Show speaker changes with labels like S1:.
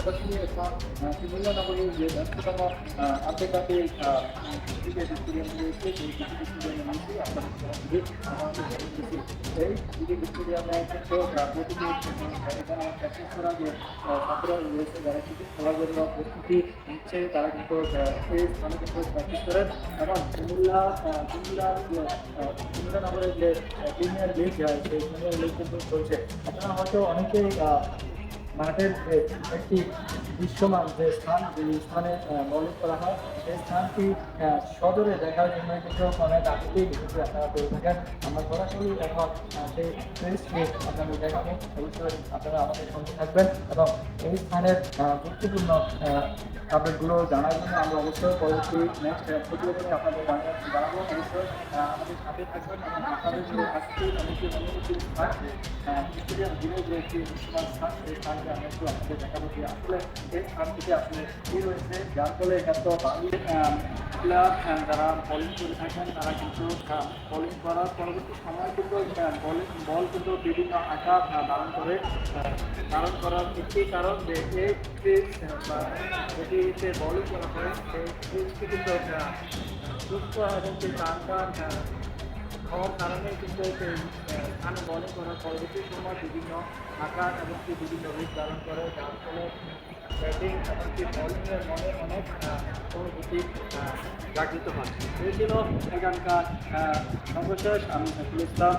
S1: সরাসরি এখন কুমিল্লা নগরীর যে ব্যস্ততম আন্তর্জাতিক ক্রিকেট স্টেডিয়াম রয়েছে সেই ক্রিকেট স্টেডিয়ামে নিয়েছি আপনাদের সরাসরি আমাদের দেখতেছি। এই ক্রিকেট স্টেডিয়ামে কিন্তু প্রতিটি এখানে প্র্যাকটিস করা যে ছাত্ররা রয়েছে যারা ক্রিকেট খেলার জন্য প্রস্তুতি নিচ্ছে তারা কিন্তু সেই স্থানে কিন্তু প্র্যাকটিস করেন এবং কুমিল্লা নগরের যে প্রিমিয়ার লিগ সেই প্রিমিয়ার লিগ কিন্তু চলছে। আপনারা হয়তো অনেকেই মাঠের যে একটি দৃশ্যমান যে স্থান যে স্থানে বোলিং করা হয় সেই স্থানটি সদরে দেখার জন্য কিন্তু অনেক আগেতেই দেখেছি আপনারা করে থাকেন। আমরা সরাসরি এখন সেই প্লেসটি আপনাদের দেখাবো। অবশ্যই আপনারা আমাদের সঙ্গে থাকবেন এবং এই স্থানের গুরুত্বপূর্ণ আপডেটগুলো জানার জন্য আমরা অবশ্যই পরবর্তী নেক্সট প্রতিবেদনে আপনাদের জানাবো। অবশ্যই আমাদের সাথে থাকবেন এবং আপনাদের যে আজকে অনেকটি অনুমতি স্থান স্টেডিয়াম ঘিরে যে একটি দৃশ্যমান স্থান সেই স্থানটি আমরা একটু আপনাদের দেখাবো যে আসলে এই স্থানটিতে আসলে কী রয়েছে যার ফলে এখানে তো বাঙালি প্লেয়ার যারা বোলিং করে থাকেন তারা কিন্তু বোলিং করার পরবর্তী সময় কিন্তু বল কিন্তু বিভিন্ন আকার ধারণ করার একটি কারণ যে এই ক্রিজ বা যেটিতে বোলিং করা হয় সেই ক্রিজটি কিন্তু সুস্থ এবং সেই টান হওয়ার কারণে কিন্তু সেই স্থানে বোলিং করার পরবর্তী সময় বিভিন্ন আকার এবং বিভিন্ন রূপ ধারণ করে যার ফলে ব্যাটিং এমনকি বোলিংয়ের মনে অনেক অনুভূতি জাগৃত হয়। এই ছিল এখানকার সর্বশেষ। আমি সাইফুল ইসলাম।